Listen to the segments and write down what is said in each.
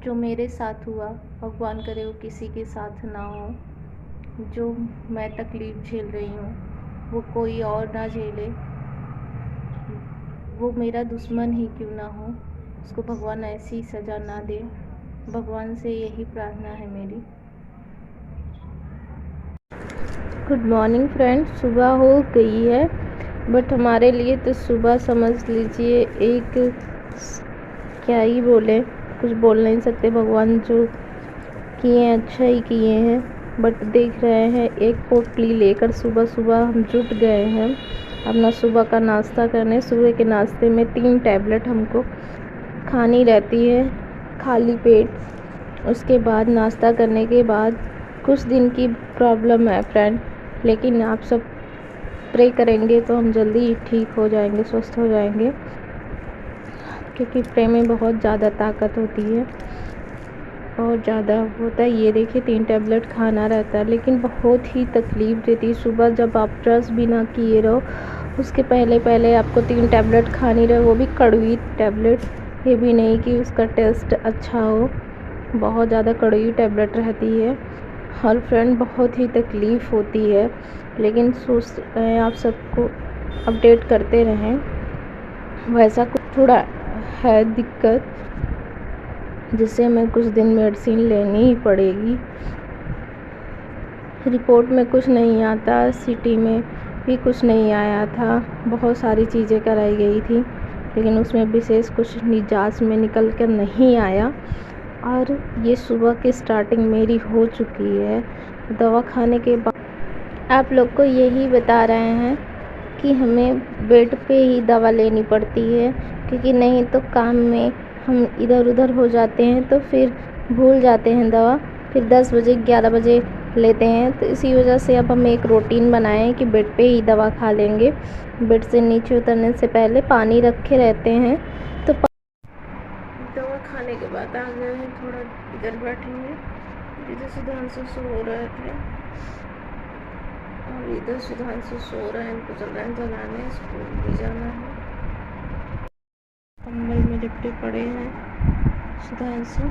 जो मेरे साथ हुआ भगवान करे वो किसी के साथ ना हो। जो मैं तकलीफ़ झेल रही हूँ वो कोई और ना झेले, वो मेरा दुश्मन ही क्यों ना हो, उसको भगवान ऐसी सज़ा ना दे। भगवान से यही प्रार्थना है मेरी। गुड मॉर्निंग फ्रेंड्स, सुबह हो गई है बट हमारे लिए तो सुबह समझ लीजिए एक क्या ही बोले, कुछ बोल नहीं सकते। भगवान जो किए हैं अच्छा ही किए हैं। बट देख रहे हैं एक पोटली लेकर सुबह सुबह हम जुट गए हैं अपना सुबह का नाश्ता करने। सुबह के नाश्ते में 3 टैबलेट हमको खानी रहती है खाली पेट। उसके बाद नाश्ता करने के बाद कुछ दिन की प्रॉब्लम है फ्रेंड, लेकिन आप सब प्रे करेंगे तो हम जल्दी ही ठीक हो जाएंगे, स्वस्थ हो जाएंगे, क्योंकि प्रे में बहुत ज़्यादा ताकत होती है, बहुत ज़्यादा होता है। ये देखिए 3 टैबलेट खाना रहता है, लेकिन बहुत ही तकलीफ़ देती है। सुबह जब आप ब्रश भी ना किए रहो उसके पहले पहले आपको 3 टैबलेट खानी रहे, वो भी कड़वी टैबलेट। ये भी नहीं कि उसका टेस्ट अच्छा हो, बहुत ज़्यादा कड़वी टैबलेट रहती है। और फ्रेंड बहुत ही तकलीफ़ होती है, लेकिन सोच रहे हैं आप सबको अपडेट करते रहें। वैसा कुछ थोड़ा है दिक्कत, जिससे हमें कुछ दिन मेडिसिन लेनी ही पड़ेगी। रिपोर्ट में कुछ नहीं आता, सिटी में भी कुछ नहीं आया था, बहुत सारी चीज़ें कराई गई थी, लेकिन उसमें विशेष कुछ जांच में निकल कर नहीं आया। और ये सुबह की स्टार्टिंग मेरी हो चुकी है। दवा खाने के बाद आप लोग को यही बता रहे हैं कि हमें बेड पे ही दवा लेनी पड़ती है, क्योंकि नहीं तो काम में हम इधर उधर हो जाते हैं तो फिर भूल जाते हैं दवा, फिर 10 बजे 11 बजे लेते हैं। तो इसी वजह से अब हम एक रूटीन बनाए हैं कि बेड पे ही दवा खा लेंगे। बेड से नीचे उतरने से पहले पानी रखे रहते हैं। तो दवा खाने के बाद आ गए हैं, थोड़ा इधर बैठेंगे। इधर सुधांशु सो रहे थे और इधर सुधांशु सो रहे हैं, इनको चल रहे हैं जगाने, स्कूल भी जाना है। कंबल में लिपटे पड़े हैं सुधांशु।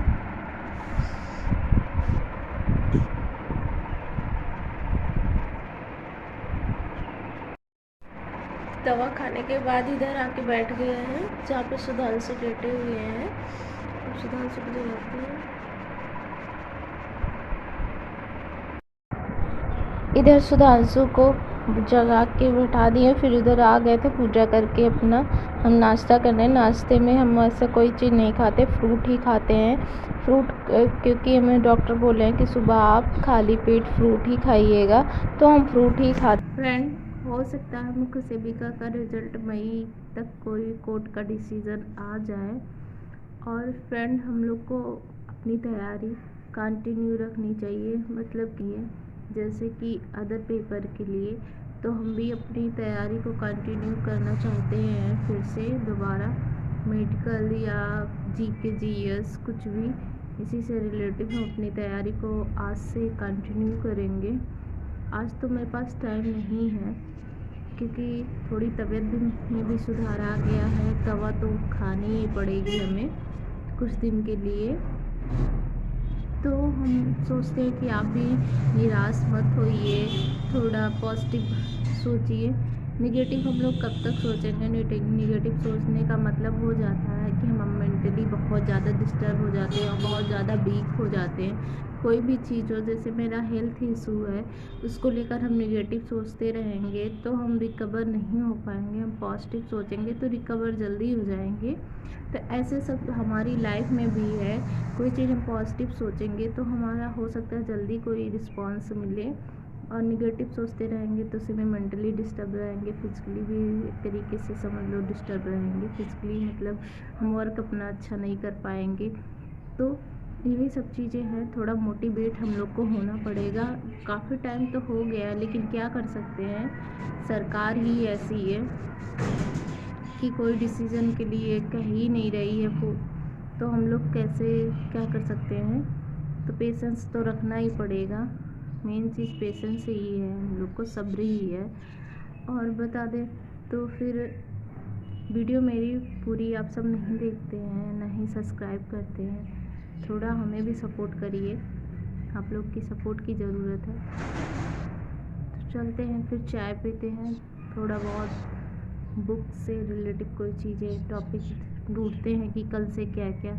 दवा खाने के बाद इधर आके बैठ गए हैं जहाँ पे सुधांशु लेटे हुए हैं। अब सुधांशु को जगाते हैं। इधर सुधांशु को जगा के बैठा दिए, फिर इधर आ गए थे पूजा करके अपना हम नाश्ता करने। नाश्ते में हम ऐसा कोई चीज़ नहीं खाते, फ्रूट ही खाते हैं। फ्रूट क्योंकि हमें डॉक्टर बोले हैं कि सुबह आप खाली पेट फ्रूट ही खाइएगा, तो हम फ्रूट ही खाते। फ्रेंड, हो सकता है मुख्य सेविका का रिजल्ट मई तक कोई कोर्ट का डिसीज़न आ जाए। और फ्रेंड, हम लोग को अपनी तैयारी कंटिन्यू रखनी चाहिए, मतलब कि जैसे कि अदर पेपर के लिए, तो हम भी अपनी तैयारी को कंटिन्यू करना चाहते हैं। फिर से दोबारा मेडिकल या जीके जीएस कुछ भी इसी से रिलेटिव हम अपनी तैयारी को आज से कंटिन्यू करेंगे। आज तो मेरे पास टाइम नहीं है, क्योंकि थोड़ी तबीयत में भी सुधार आ गया है। दवा तो खानी ही पड़ेगी हमें कुछ दिन के लिए। तो हम सोचते हैं कि आप भी निराश मत होइए, थोड़ा पॉजिटिव सोचिए। निगेटिव हम लोग कब तक सोचेंगे? निगेटिव सोचने का मतलब हो जाता है कि हम मेंटली बहुत ज़्यादा डिस्टर्ब हो जाते हैं और बहुत ज़्यादा वीक हो जाते हैं। कोई भी चीज़ हो, जैसे मेरा हेल्थ इशू है, उसको लेकर हम निगेटिव सोचते रहेंगे तो हम रिकवर नहीं हो पाएंगे। हम पॉजिटिव सोचेंगे तो रिकवर जल्दी हो जाएंगे। तो ऐसे सब हमारी लाइफ में भी है। कोई चीज़ हम पॉजिटिव सोचेंगे तो हमारा हो सकता है जल्दी कोई रिस्पॉन्स मिले, और निगेटिव सोचते रहेंगे तो उसमें मेंटली डिस्टर्ब रहेंगे, फिजिकली भी एक तरीके से समझ लो डिस्टर्ब रहेंगे। फिजिकली मतलब हम वर्क अपना अच्छा नहीं कर पाएंगे। तो यही सब चीज़ें हैं, थोड़ा मोटिवेट हम लोग को होना पड़ेगा। काफ़ी टाइम तो हो गया है, लेकिन क्या कर सकते हैं, सरकार ही ऐसी है कि कोई डिसीज़न के लिए कह ही नहीं रही है, तो हम लोग कैसे क्या कर सकते हैं। तो पेशेंस तो रखना ही पड़ेगा, मेन चीज़ पेशेंस ही है, हम लोग को सब्र ही है। और बता दें तो फिर वीडियो मेरी पूरी आप सब नहीं देखते हैं, ना ही सब्सक्राइब करते हैं, थोड़ा हमें भी सपोर्ट करिए, आप लोग की सपोर्ट की ज़रूरत है। तो चलते हैं, फिर चाय पीते हैं, थोड़ा बहुत बुक से रिलेटेड कोई चीज़ें टॉपिक ढूंढते हैं कि कल से क्या क्या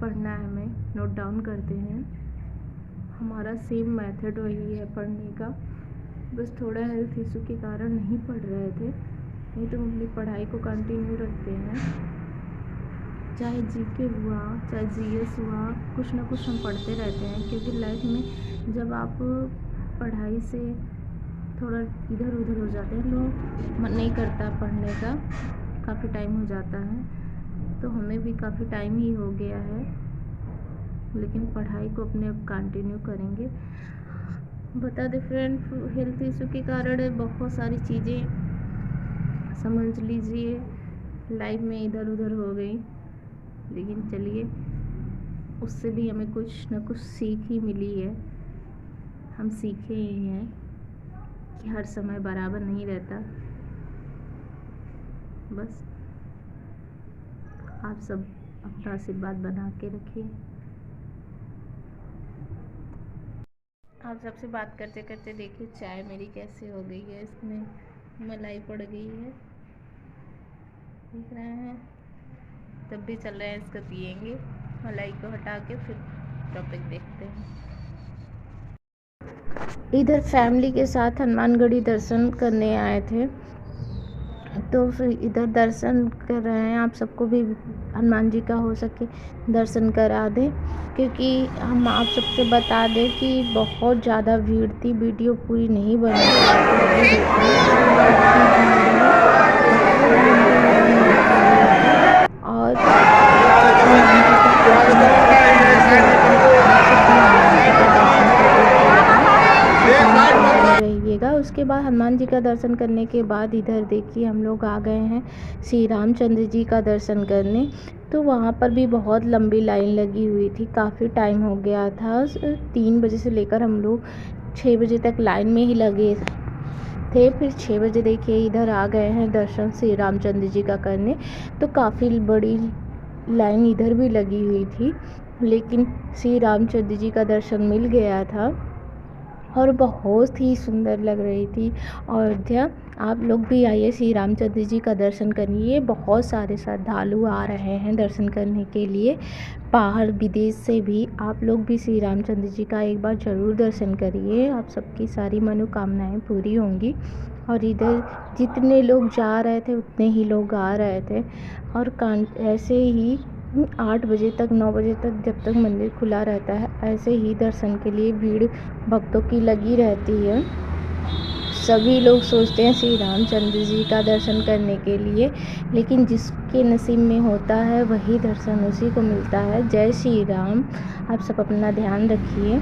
पढ़ना है, हमें नोट डाउन करते हैं। हमारा सेम मेथड वही है पढ़ने का, बस थोड़ा हेल्थ इशू के कारण नहीं पढ़ रहे थे, नहीं तो अपनी पढ़ाई को कंटिन्यू रखते हैं। चाहे जीके हुआ, चाहे जीएस हुआ, कुछ ना कुछ हम पढ़ते रहते हैं, क्योंकि लाइफ में जब आप पढ़ाई से थोड़ा इधर उधर हो जाते हैं, लोग मन नहीं करता पढ़ने का, काफ़ी टाइम हो जाता है। तो हमें भी काफ़ी टाइम ही हो गया है, लेकिन पढ़ाई को अपने अब कंटिन्यू करेंगे। बता दे फ्रेंड, हेल्थ इशू के कारण बहुत सारी चीज़ें समझ लीजिए लाइफ में इधर उधर हो गई, लेकिन चलिए, उससे भी हमें कुछ ना कुछ सीख ही मिली है। हम सीखे ही हैं कि हर समय बराबर नहीं रहता। बस आप सब अपना आशीर्वाद बना के रखिए। आप सबसे बात करते करते देखिए चाय मेरी कैसे हो गई है, इसमें मलाई पड़ गई है, देख रहे हैं। तब भी चल रहे हैं, इसको पियेंगे, मलाई को हटा के फिर टॉपिक देखते हैं। इधर फैमिली के साथ हनुमानगढ़ी दर्शन करने आए थे, तो फिर इधर दर्शन कर रहे हैं। आप सबको भी हनुमान जी का हो सके दर्शन करा दें, क्योंकि हम आप सबसे बता दें कि बहुत ज़्यादा भीड़ थी, वीडियो पूरी नहीं बनी और रहिएगा। उसके बाद हनुमान जी का दर्शन करने के बाद इधर देखिए हम लोग आ गए हैं श्री रामचंद्र जी का दर्शन करने। तो वहाँ पर भी बहुत लंबी लाइन लगी हुई थी, काफ़ी टाइम हो गया था। 3 बजे से लेकर हम लोग 6 बजे तक लाइन में ही लगे थे। फिर 6 बजे देखिए इधर आ गए हैं दर्शन श्री रामचंद्र जी का करने। तो काफ़ी बड़ी लाइन इधर भी लगी हुई थी, लेकिन श्री रामचंद्र जी का दर्शन मिल गया था और बहुत ही सुंदर लग रही थी अयोध्या। आप लोग भी आइए, श्री रामचंद्र जी का दर्शन करिए। बहुत सारे श्रद्धालु आ रहे हैं दर्शन करने के लिए, बाहर विदेश से भी। आप लोग भी श्री रामचंद्र जी का एक बार ज़रूर दर्शन करिए, आप सबकी सारी मनोकामनाएं पूरी होंगी। और इधर जितने लोग जा रहे थे उतने ही लोग आ रहे थे, और ऐसे ही 8 बजे तक 9 बजे तक जब तक मंदिर खुला रहता है, ऐसे ही दर्शन के लिए भीड़ भक्तों की लगी रहती है। सभी लोग सोचते हैं श्री रामचंद्र जी का दर्शन करने के लिए, लेकिन जिसके नसीब में होता है वही दर्शन उसी को मिलता है। जय श्री राम। आप सब अपना ध्यान रखिए।